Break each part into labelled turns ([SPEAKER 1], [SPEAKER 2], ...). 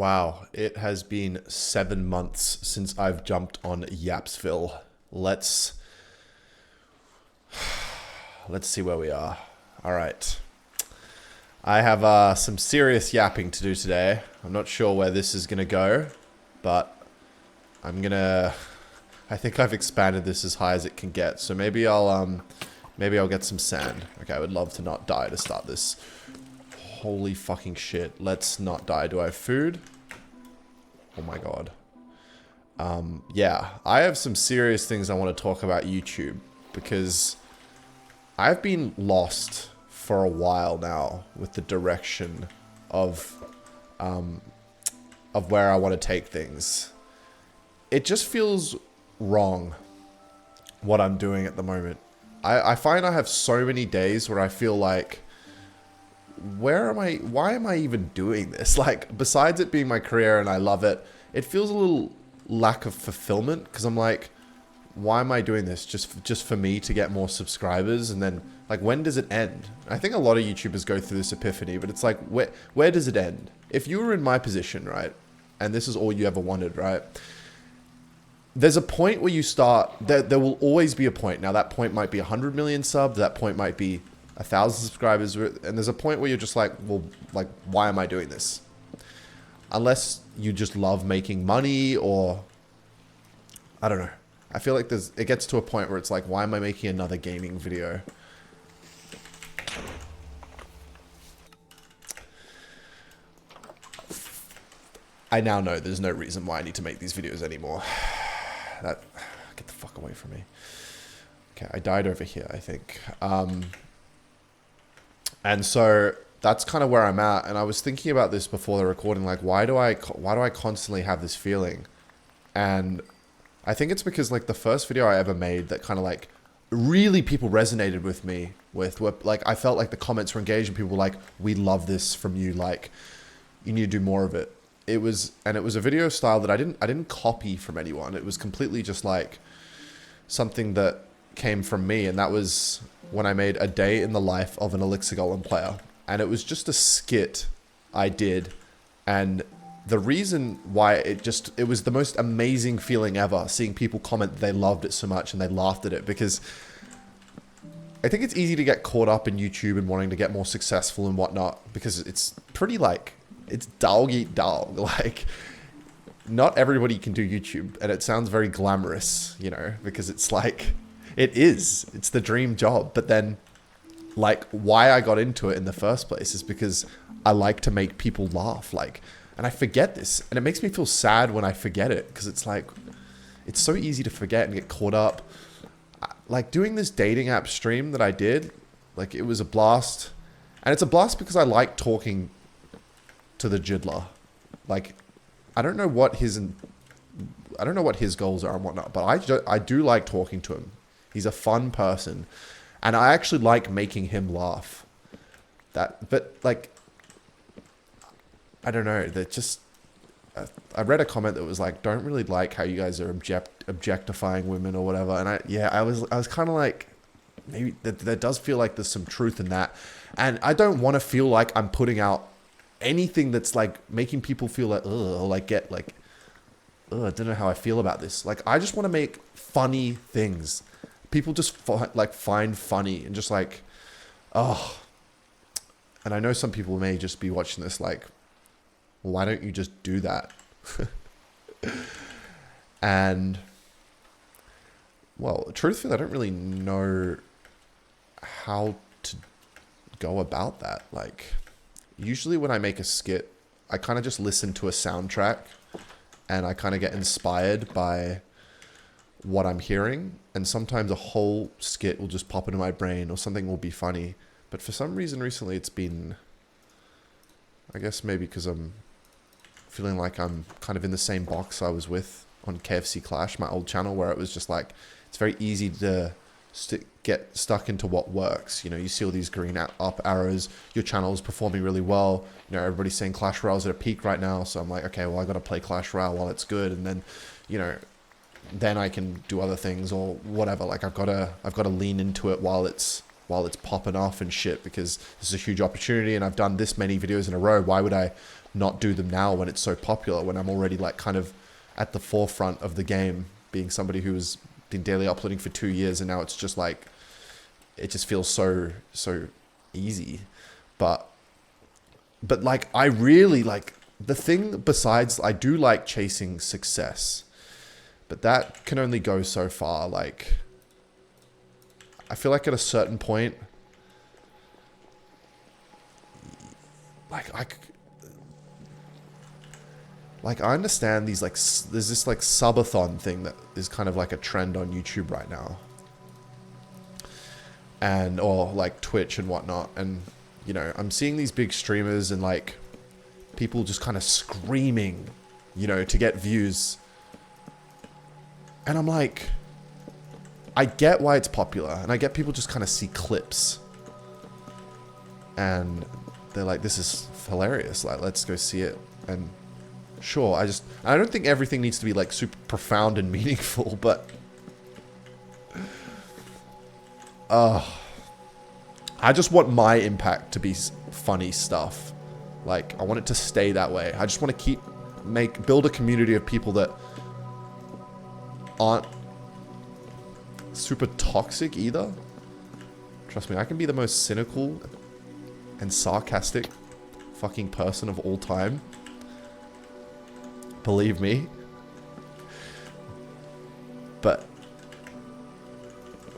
[SPEAKER 1] Wow, it has been 7 months since I've jumped on Yapsville. Let's let's see where we are. All right. I have some serious yapping to do today. I'm not sure where this is gonna go, but I'm gonna. I think I've expanded this as high as it can get. So maybe I'll get some sand. Okay, I would love to not die to start this. Holy fucking shit. Let's not die. Do I have food? Oh my god. Yeah, I have some serious things I want to talk about YouTube because I've been lost for a while now with the direction of where I want to take things. It just feels wrong what I'm doing at the moment. I find I have so many days where I feel like, why am I even doing this? Like, besides it being my career and I love it, it feels a little lack of fulfillment because I'm like, why am I doing this? Just for me to get more subscribers? And then, like, when does it end? I think a lot of YouTubers go through this epiphany, but it's like, where does it end? If you were in my position, right, and this is all you ever wanted, right, there's a point where you start, there will always be a point. Now, that point might be 100 million subs, that point might be 1,000 subscribers, and there's a point where you're just like, well, like, why am I doing this? Unless you just love making money, or I don't know. I feel like it gets to a point where it's like, why am I making another gaming video? I now know there's no reason why I need to make these videos anymore. Get the fuck away from me. Okay, I died over here, I think. And so that's kind of where I'm at. And I was thinking about this before the recording, like, why do I constantly have this feeling? And I think it's because, like, the first video I ever made that kind of, like, really people resonated with me with, were, like, I felt like the comments were engaged and people were like, we love this from you. Like, you need to do more of it. It was a video style that I didn't copy from anyone. It was completely just like something that came from me. And that was when I made a day in the life of an Elixir Golem player. And it was just a skit I did. And the reason why it was the most amazing feeling ever, seeing people comment that they loved it so much and they laughed at it, because I think it's easy to get caught up in YouTube and wanting to get more successful and whatnot, because it's pretty, like, it's dog eat dog. Like, not everybody can do YouTube, and it sounds very glamorous, you know, because it's like, it's the dream job. But then, like, why I got into it in the first place is because I like to make people laugh. Like, and I forget this, and it makes me feel sad when I forget it, because it's like, it's so easy to forget and get caught up. Like, doing this dating app stream that I did, like, it was a blast. And it's a blast because I like talking to the Jidler. Like, I don't know what his goals are and whatnot, but I do like talking to him. He's a fun person, and I actually like making him laugh. But like, I don't know. That just, I read a comment that was like, don't really like how you guys are objectifying women or whatever. And I was kind of like, maybe there does feel like there's some truth in that, and I don't want to feel like I'm putting out anything that's like making people feel like, ugh, or like get like, ugh, I don't know how I feel about this. Like, I just want to make funny things. People just find funny and just like, oh. And I know some people may just be watching this like, why don't you just do that? And, well, truthfully, I don't really know how to go about that. Like, usually when I make a skit, I kind of just listen to a soundtrack and I kind of get inspired by what I'm hearing. And sometimes a whole skit will just pop into my brain or something will be funny. But for some reason recently it's been, I guess maybe because I'm feeling like I'm kind of in the same box I was with on KFC Clash, my old channel, where it was just like, it's very easy to get stuck into what works. You know, you see all these green up arrows, your channel is performing really well. You know, everybody's saying Clash Royale's at a peak right now. So I'm like, okay, well, I got to play Clash Royale while it's good. And then, you know, then I can do other things or whatever. Like, I've got to lean into it while it's popping off and shit, because this is a huge opportunity and I've done this many videos in a row. Why would I not do them now when it's so popular, when I'm already like kind of at the forefront of the game, being somebody who's been daily uploading for 2 years, and now it's just like, it just feels so easy. But like, I really like, the thing besides, I do like chasing success, but that can only go so far. Like, I feel like at a certain point, like I understand these, like, there's this like subathon thing that is kind of like a trend on YouTube right now, and or like Twitch and whatnot, and you know, I'm seeing these big streamers and like people just kind of screaming, you know, to get views, and I'm like, I get why it's popular, and I get people just kind of see clips and they're like, this is hilarious, like, let's go see it. And sure, I don't think everything needs to be like super profound and meaningful, but I just want my impact to be funny stuff. Like, I want it to stay that way. I just want to build a community of people that aren't super toxic either. Trust me, I can be the most cynical and sarcastic fucking person of all time. Believe me. But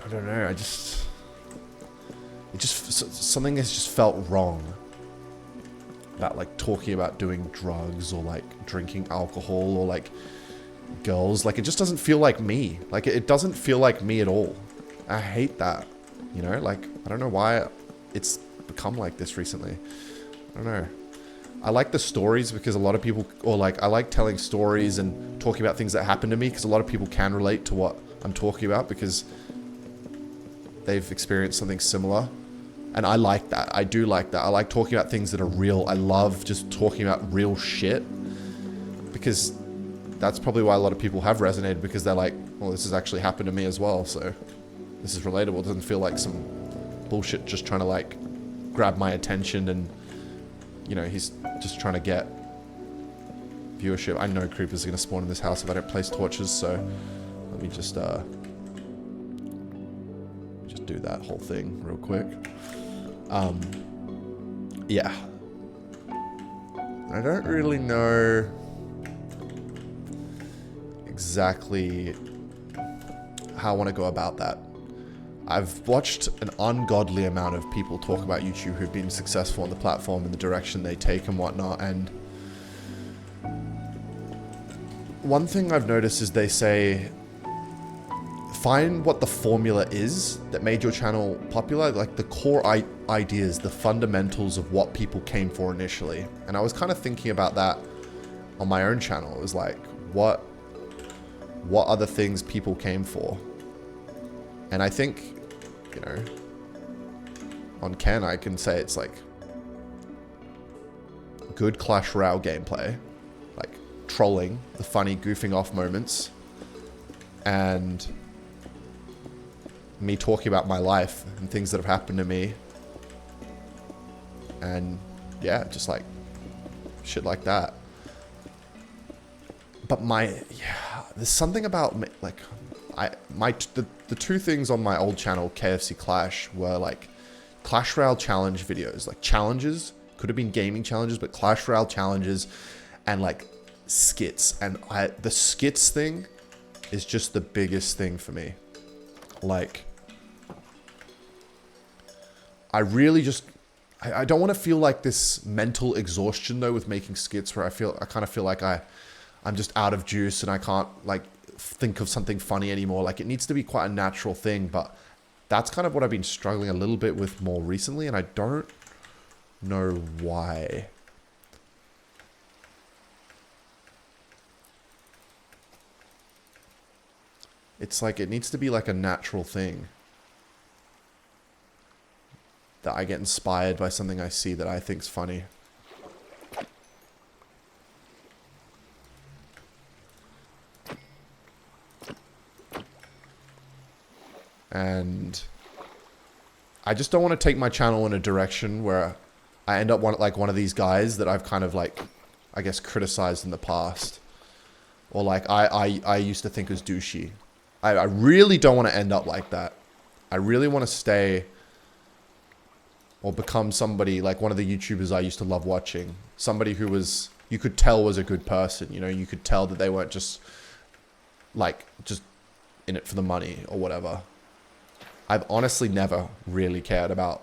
[SPEAKER 1] I don't know, something has just felt wrong about like talking about doing drugs or like drinking alcohol or like girls. Like, it just doesn't feel like me. Like, it doesn't feel like me at all. I hate that, you know? Like, I don't know why it's become like this recently. I don't know. I like the stories because a lot of people, or like, I like telling stories and talking about things that happen to me because a lot of people can relate to what I'm talking about because they've experienced something similar. And I like that. I do like that. I like talking about things that are real. I love just talking about real shit because that's probably why a lot of people have resonated, because they're like, well, this has actually happened to me as well, so this is relatable. It doesn't feel like some bullshit just trying to like grab my attention and, you know, he's just trying to get viewership. I know creepers are going to spawn in this house if I don't place torches, so let me just do that whole thing real quick. Yeah. I don't really know exactly how I want to go about that. I've watched an ungodly amount of people talk about YouTube who've been successful on the platform and the direction they take and whatnot, and one thing I've noticed is they say, find what the formula is that made your channel popular, like the core ideas, the fundamentals of what people came for initially. And I was kind of thinking about that on my own channel. It was like, what are the things people came for? And I think, you know, on Ken, I can say it's like good Clash Royale gameplay, like trolling, the funny goofing off moments, and me talking about my life and things that have happened to me. And yeah, just like shit like that. But there's something about me, like, the two things on my old channel, KFC Clash, were like Clash Royale challenge videos, like challenges, could have been gaming challenges, but Clash Royale challenges, and like skits. And the skits thing is just the biggest thing for me. Like, I really just, I don't want to feel like this mental exhaustion though with making skits where I kind of feel like I'm just out of juice and I can't like think of something funny anymore. Like, it needs to be quite a natural thing, but that's kind of what I've been struggling a little bit with more recently, and I don't know why. It's like, it needs to be like a natural thing. That I get inspired by something I see that I think's funny. And I just don't want to take my channel in a direction where I end up like one of these guys that I've kind of like I guess, criticized in the past. Or like I used to think was douchey. I really don't want to end up like that. I really want to stay or become somebody like one of the YouTubers I used to love watching. Somebody who was, you could tell was a good person. You know, you could tell that they weren't just like, just in it for the money or whatever. I've honestly never really cared about,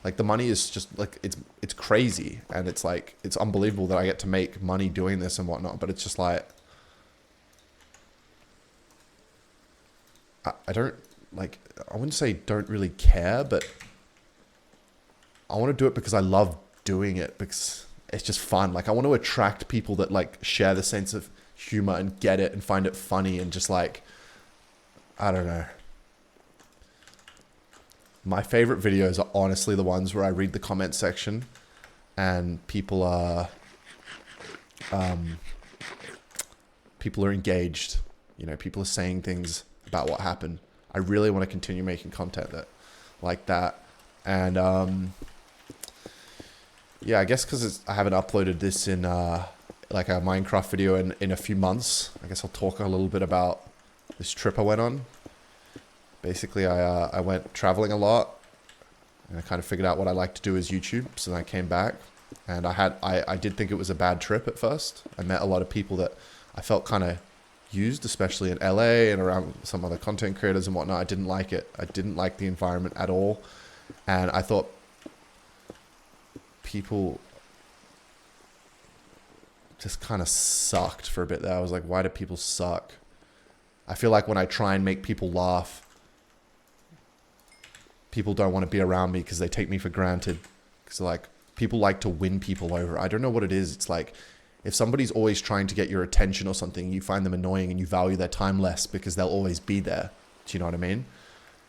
[SPEAKER 1] like, the money is just like, it's crazy. And it's like, it's unbelievable that I get to make money doing this and whatnot. But it's just like, I don't, like, I wouldn't say don't really care, but I want to do it because I love doing it, because it's just fun. Like, I want to attract people that like share the sense of humor and get it and find it funny and just like, I don't know. My favorite videos are honestly the ones where I read the comment section and people are engaged. You know, people are saying things about what happened. I really want to continue making content that like that. And yeah, I guess because I haven't uploaded this in like a Minecraft video in a few months, I guess I'll talk a little bit about this trip I went on. Basically, I went traveling a lot, and I kind of figured out what I like to do as YouTube. So then I came back, and I did think it was a bad trip at first. I met a lot of people that I felt kind of used, especially in LA and around some other content creators and whatnot. I didn't like it. I didn't like the environment at all, and I thought people just kind of sucked for a bit there. I was like, why do people suck? I feel like when I try and make people laugh, people don't want to be around me because they take me for granted. Because like, people like to win people over. I don't know what it is. It's like, if somebody's always trying to get your attention or something, you find them annoying and you value their time less because they'll always be there. Do you know what I mean?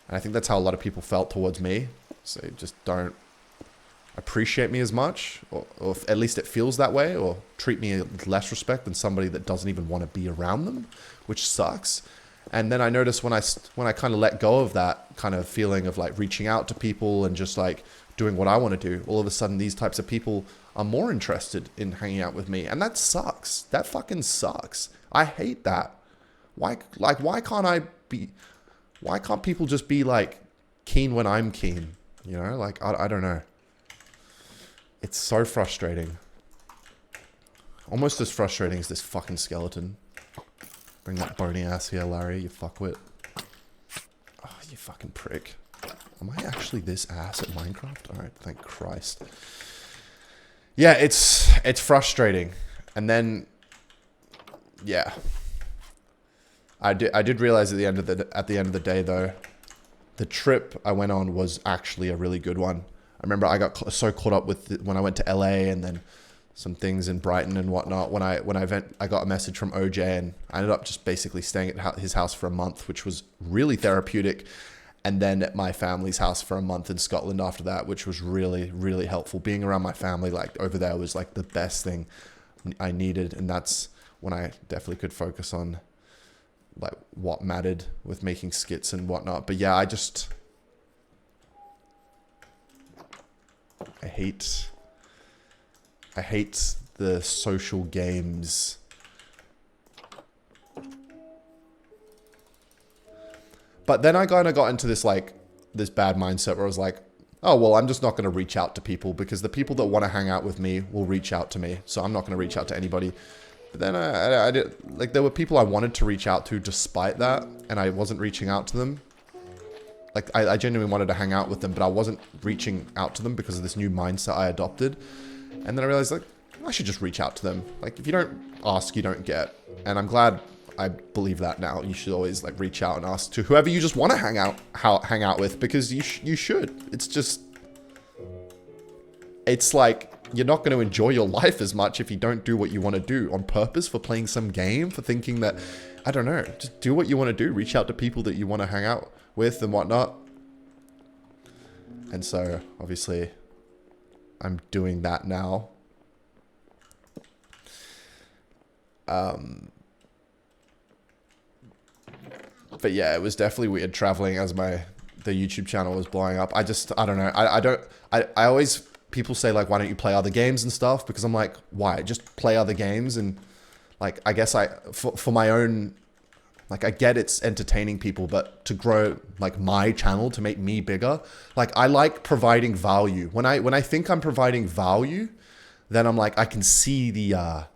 [SPEAKER 1] And I think that's how a lot of people felt towards me. So they just don't appreciate me as much, or at least it feels that way, or treat me with less respect than somebody that doesn't even want to be around them, which sucks. And then I noticed when I kind of let go of that kind of feeling of like reaching out to people and just like doing what I want to do, all of a sudden these types of people are more interested in hanging out with me. And that sucks. That fucking sucks. I hate that. Why can't people just be like keen when I'm keen? You know, like, I don't know. It's so frustrating. Almost as frustrating as this fucking skeleton. Bring that bony ass here, Larry, you fuckwit. Oh, you fucking prick. Am I actually this ass at Minecraft? Alright, thank Christ. Yeah, it's frustrating. And then, yeah. I did realize at the end of the day though, the trip I went on was actually a really good one. I remember I got so caught up with when I went to LA and then some things in Brighton and whatnot. When I got a message from OJ and I ended up just basically staying at his house for a month, which was really therapeutic. And then at my family's house for a month in Scotland after that, which was really, really helpful. Being around my family like over there was like the best thing I needed. And that's when I definitely could focus on like what mattered with making skits and whatnot. But yeah, I hate the social games. But then I kind of got into this bad mindset where I was like, oh, well, I'm just not going to reach out to people because the people that want to hang out with me will reach out to me. So I'm not going to reach out to anybody. But then I did, like, there were people I wanted to reach out to despite that, and I wasn't reaching out to them. Like, I genuinely wanted to hang out with them, but I wasn't reaching out to them because of this new mindset I adopted. And then I realized, like, I should just reach out to them. Like, if you don't ask, you don't get. And I'm glad I believe that now. You should always, like, reach out and ask to whoever you just want to hang out with, because you should. It's just, it's like, you're not going to enjoy your life as much if you don't do what you want to do on purpose for playing some game, for thinking that, I don't know, just do what you want to do. Reach out to people that you want to hang out with and whatnot. And so, obviously, I'm doing that now. But yeah, it was definitely weird traveling as the YouTube channel was blowing up. I don't know. I always people say like, why don't you play other games and stuff? Because I'm like, why? Just play other games. And like, I guess for my own, like, I get it's entertaining people, but to grow like my channel, to make me bigger, like I like providing value. When I think I'm providing value, then I'm like, I can see the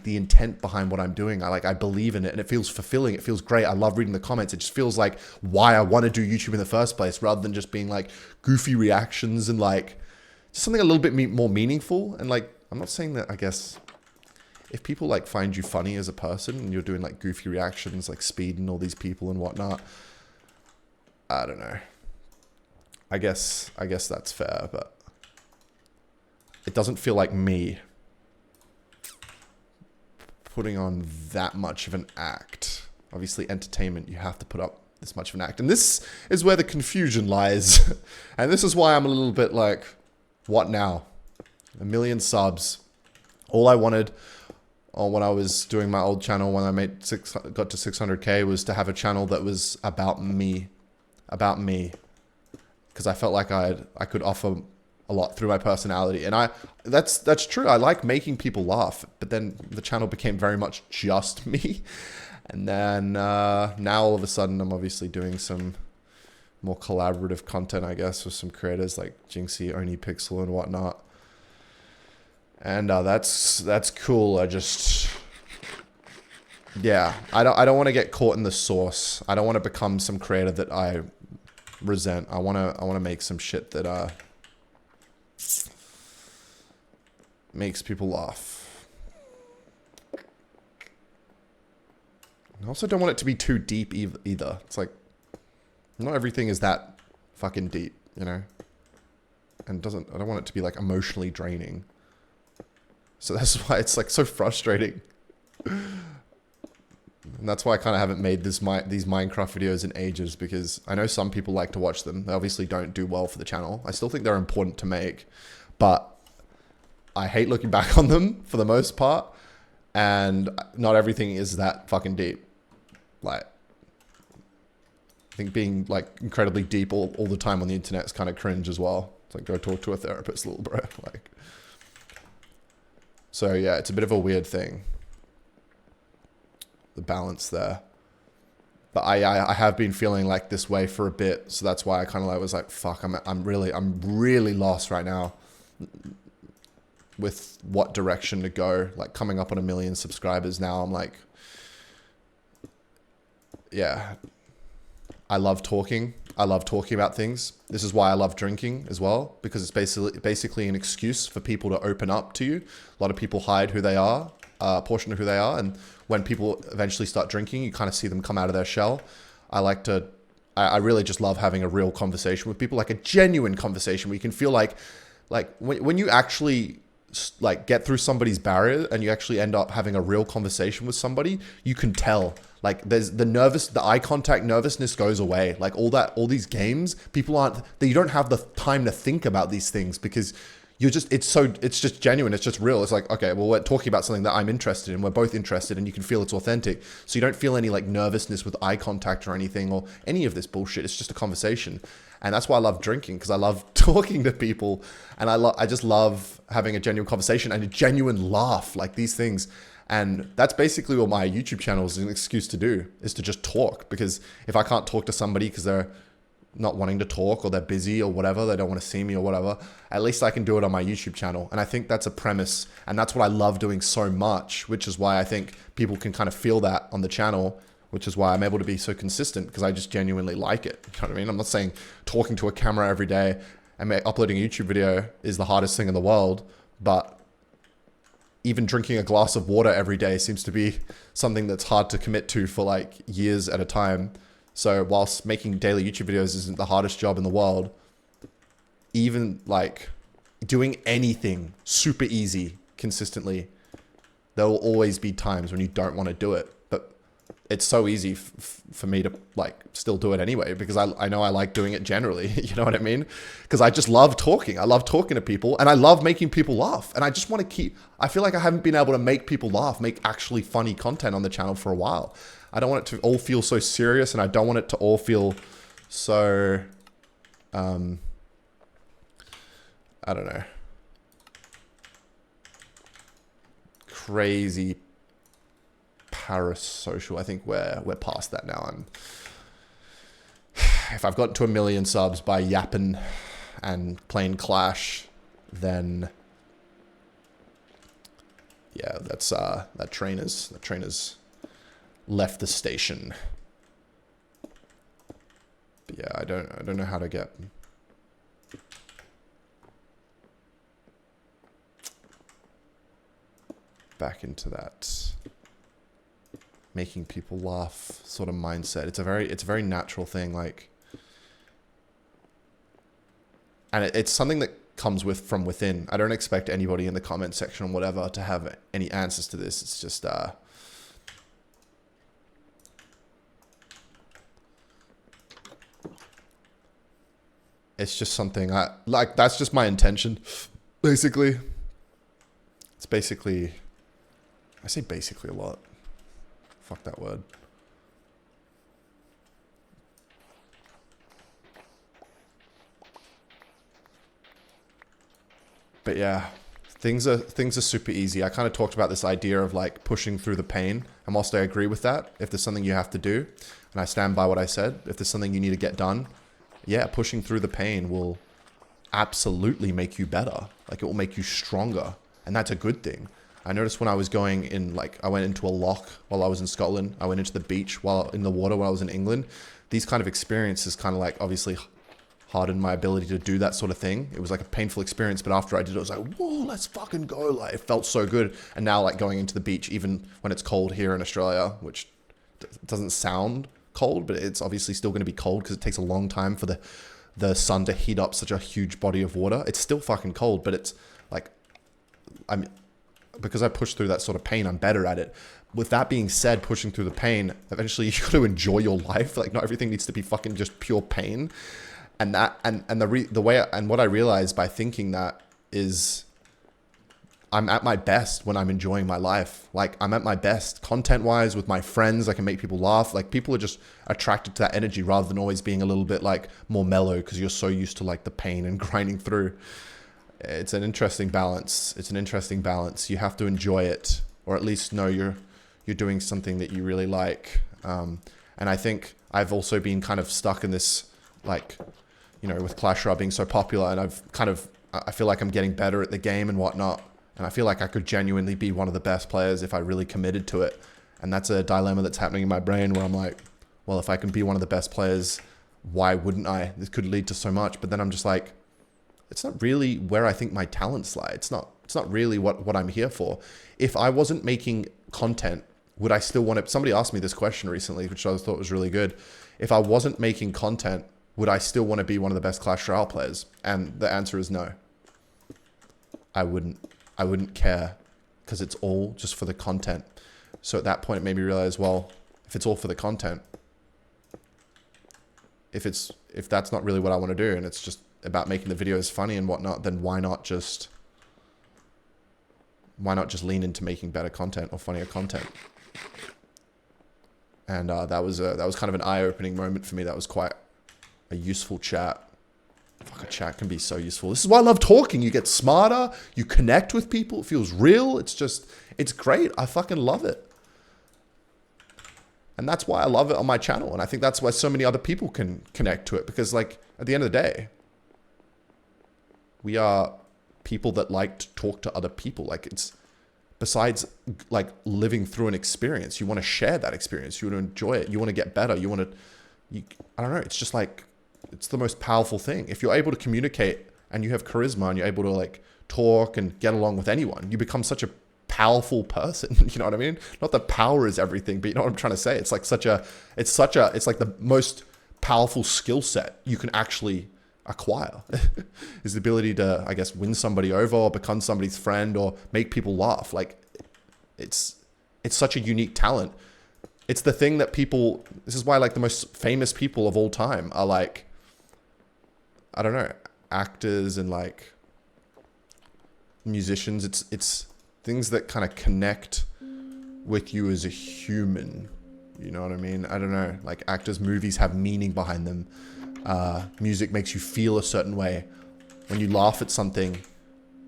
[SPEAKER 1] intent behind what I'm doing. I believe in it, and it feels fulfilling. It feels great. I love reading the comments. It just feels like why I want to do YouTube in the first place, rather than just being like goofy reactions and like just something a little bit more meaningful. And like, I'm not saying that, I guess, if people like find you funny as a person and you're doing like goofy reactions, like Speed and all these people and whatnot, I don't know. I guess that's fair, but it doesn't feel like me putting on that much of an act. Obviously, entertainment, you have to put up this much of an act. And this is where the confusion lies. And this is why I'm a little bit like, what now? 1 million subs. All I wanted when I was doing my old channel, when I got to 600K, was to have a channel that was about me. Because I felt like I could offer a lot through my personality. And that's true. I like making people laugh, but then the channel became very much just me. And then now all of a sudden I'm obviously doing some more collaborative content, I guess, with some creators like Jinxie, Oni Pixel and whatnot. And that's cool. I just, yeah, I don't want to get caught in the sauce. I don't want to become some creator that I resent. I want to make some shit that makes people laugh. I also don't want it to be too deep either. It's like, not everything is that fucking deep, you know? And I don't want it to be like emotionally draining. So that's why it's like so frustrating. And that's why I kind of haven't made these Minecraft videos in ages, because I know some people like to watch them. They obviously don't do well for the channel. I still think they're important to make, but I hate looking back on them for the most part. And not everything is that fucking deep. Like, I think being like incredibly deep all the time on the internet is kind of cringe as well. It's like, go talk to a therapist, little bro. Like, so yeah, it's a bit of a weird thing, the balance there. But I have been feeling like this way for a bit, so that's why I kind of like was like, fuck, I'm really lost right now with what direction to go. Like, coming up on 1 million subscribers now, I'm like, yeah, I love talking. I love talking about things. This is why I love drinking as well, because it's basically an excuse for people to open up to you. A lot of people hide who they are, a portion of who they are, and when people eventually start drinking, you kind of see them come out of their shell. I really just love having a real conversation with people, like a genuine conversation where you can feel like when you actually like get through somebody's barrier and you actually end up having a real conversation with somebody, you can tell. Like, there's the eye contact nervousness goes away. Like, all these games, you don't have the time to think about these things, because it's just genuine. It's just real. It's like, okay, well, we're talking about something that I'm interested in. We're both interested, and you can feel it's authentic. So you don't feel any like nervousness with eye contact or anything or any of this bullshit. It's just a conversation. And that's why I love drinking, because I love talking to people, and I just love having a genuine conversation and a genuine laugh, like these things. And that's basically what my YouTube channel is an excuse to do, is to just talk. Because if I can't talk to somebody because they're not wanting to talk, or they're busy or whatever, they don't want to see me or whatever, at least I can do it on my YouTube channel. And I think that's a premise, and that's what I love doing so much, which is why I think people can kind of feel that on the channel, which is why I'm able to be so consistent, because I just genuinely like it. You know what I mean? I'm not saying talking to a camera every day and uploading a YouTube video is the hardest thing in the world, but even drinking a glass of water every day seems to be something that's hard to commit to for like years at a time. So whilst making daily YouTube videos isn't the hardest job in the world, even like doing anything super easy consistently, there will always be times when you don't want to do it. But it's so easy for me to like still do it anyway, because I know I like doing it generally. You know what I mean? Because I just love talking. I love talking to people, and I love making people laugh. And I just want to I feel like I haven't been able to make people laugh, make actually funny content on the channel for a while. I don't want it to all feel so serious, and I don't want it to all feel so I don't know. Crazy parasocial. I think we're past that now. If I've got to 1 million subs by yapping and playing Clash, then yeah, that's that train has left the station. But yeah, I don't know how to get back into that making people laugh sort of mindset. It's a very natural thing, like, and it's something that comes from within. I don't expect anybody in the comment section or whatever to have any answers to this. It's just it's just something I like. That's just my intention, basically. It's basically, I say basically a lot. Fuck that word. But yeah, things are super easy. I kind of talked about this idea of like pushing through the pain, and whilst I agree with that, if there's something you have to do, and I stand by what I said, if there's something you need to get done, yeah, pushing through the pain will absolutely make you better. Like, it will make you stronger, and that's a good thing. I noticed when I was going in, like, I went into a lock while I was in Scotland. I went into the beach while in the water while I was in England. These kind of experiences kind of like obviously hardened my ability to do that sort of thing. It was like a painful experience, but after I did it, I was like, whoa, let's fucking go. Like, it felt so good. And now, like, going into the beach, even when it's cold here in Australia, which doesn't sound cold, but it's obviously still going to be cold because it takes a long time for the sun to heat up such a huge body of water. It's still fucking cold, but it's like, because I pushed through that sort of pain, I'm better at it. With that being said, pushing through the pain, eventually you got to enjoy your life. Like, not everything needs to be fucking just pure pain. And that, and the way, and what I realized by thinking that is, I'm at my best when I'm enjoying my life. Like, I'm at my best content-wise with my friends. I can make people laugh. Like, people are just attracted to that energy rather than always being a little bit like more mellow because you're so used to like the pain and grinding through. It's an interesting balance. It's an interesting balance. You have to enjoy it, or at least know you're doing something that you really like. And I think I've also been kind of stuck in this, like, you know, with Clash Royale being so popular, and I feel like I'm getting better at the game and whatnot. And I feel like I could genuinely be one of the best players if I really committed to it. And that's a dilemma that's happening in my brain where I'm like, well, if I can be one of the best players, why wouldn't I? This could lead to so much. But then I'm just like, it's not really where I think my talents lie. It's not really what I'm here for. If I wasn't making content, would I still want to? Somebody asked me this question recently, which I thought was really good. If I wasn't making content, would I still want to be one of the best Clash Royale players? And the answer is no. I wouldn't care, because it's all just for the content. So at that point, it made me realize, well, if it's all for the content, if that's not really what I want to do, and it's just about making the videos funny and whatnot, then why not just lean into making better content or funnier content? And that was kind of an eye-opening moment for me. That was quite a useful chat. Fuck, a chat can be so useful. This is why I love talking. You get smarter, you connect with people, it feels real. It's great. I fucking love it. And that's why I love it on my channel. And I think that's why so many other people can connect to it, because, like, at the end of the day, we are people that like to talk to other people. Like, it's, besides like living through an experience, you want to share that experience. You want to enjoy it. You want to get better. I don't know. It's just like, it's the most powerful thing. If you're able to communicate and you have charisma and you're able to like talk and get along with anyone, you become such a powerful person. You know what I mean? Not that power is everything, but you know what I'm trying to say? It's like it's like the most powerful skill set you can actually acquire is the ability to, I guess, win somebody over or become somebody's friend or make people laugh. Like, it's such a unique talent. It's the thing that people, this is why like the most famous people of all time are like, I don't know, actors and like musicians. It's things that kind of connect with you as a human. You know what I mean? I don't know, like actors, movies have meaning behind them. Music makes you feel a certain way. When you laugh at something,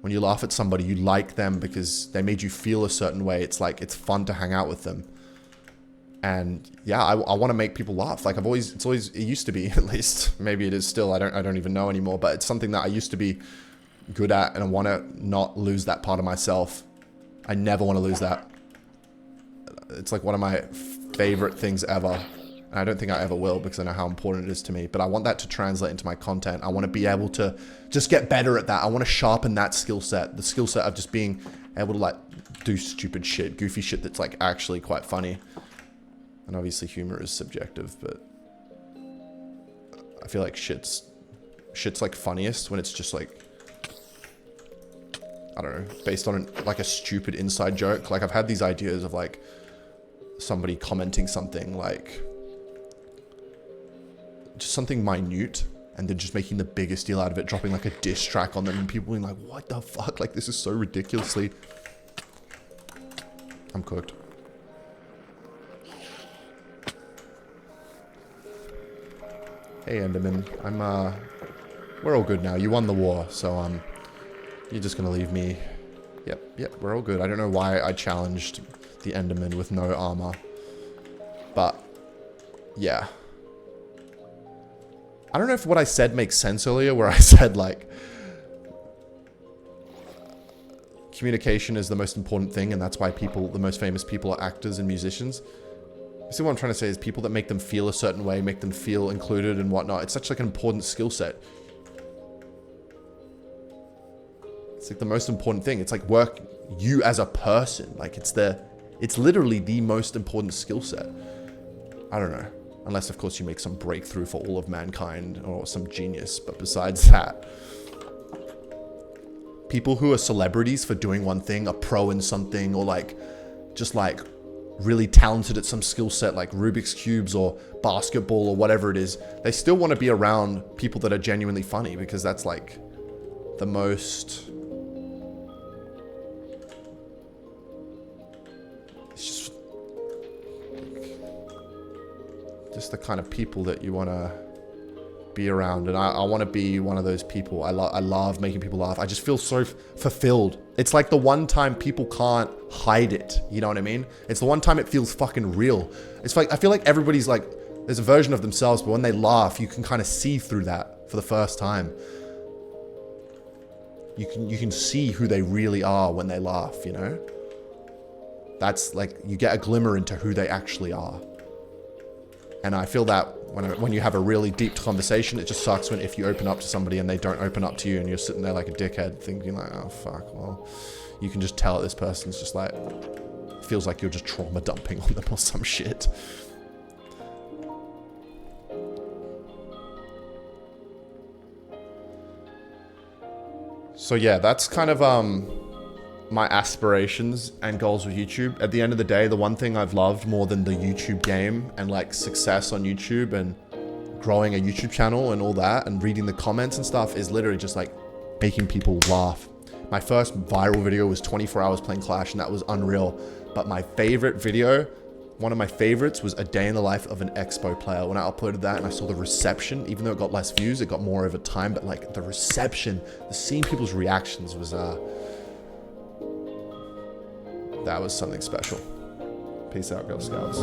[SPEAKER 1] when you laugh at somebody, you like them because they made you feel a certain way. It's like, it's fun to hang out with them. And yeah, I want to make people laugh. Like it used to be, at least, maybe it is still, I don't even know anymore, but it's something that I used to be good at, and I want to not lose that part of myself. I never want to lose that. It's like one of my favorite things ever. And I don't think I ever will, because I know how important it is to me, but I want that to translate into my content. I want to be able to just get better at that. I want to sharpen that skill set, the skill set of just being able to like do stupid shit, goofy shit that's like actually quite funny. And obviously humor is subjective, but I feel like shit's like funniest when it's just like, I don't know, based on like a stupid inside joke. Like I've had these ideas of like somebody commenting something like just something minute and then just making the biggest deal out of it, dropping like a diss track on them and people being like, what the fuck? Like this is so ridiculously. I'm cooked. Hey Enderman, we're all good now. You won the war, so you're just gonna leave me. Yep, we're all good. I don't know why I challenged the Enderman with no armor, but yeah. I don't know if what I said makes sense earlier, where I said like communication is the most important thing, and that's why the most famous people are actors and musicians. You see what I'm trying to say is people that make them feel a certain way, make them feel included and whatnot. It's such like an important skill set. It's like the most important thing. It's like you as a person. Like it's literally the most important skill set. I don't know. Unless of course you make some breakthrough for all of mankind or some genius. But besides that, people who are celebrities for doing one thing, a pro in something, or like, just like really talented at some skill set like Rubik's Cubes or basketball or whatever it is, they still want to be around people that are genuinely funny, because that's like the most... It's just the kind of people that you want to be around, and I want to be one of those people. I love making people laugh. I just feel so fulfilled. It's like the one time people can't hide it. You know what I mean? It's the one time it feels fucking real. It's like, I feel like everybody's like, there's a version of themselves, but when they laugh, you can kind of see through that for the first time. You can see who they really are when they laugh, you know? That's like, you get a glimmer into who they actually are. And I feel that when you have a really deep conversation, it just sucks if you open up to somebody and they don't open up to you, and you're sitting there like a dickhead thinking like, oh fuck, well, you can just tell that this person's just like, feels like you're just trauma dumping on them or some shit. So yeah, that's kind of my aspirations and goals with YouTube. At the end of the day, the one thing I've loved more than the YouTube game and like success on YouTube and growing a YouTube channel and all that and reading the comments and stuff is literally just like making people laugh. My first viral video was 24 hours playing Clash, and that was unreal. But my favorite video, one of my favorites, was a day in the life of an Expo player. When I uploaded that and I saw the reception, even though it got less views, it got more over time, but like the reception, seeing people's reactions was that was something special. Peace out, Girl Scouts.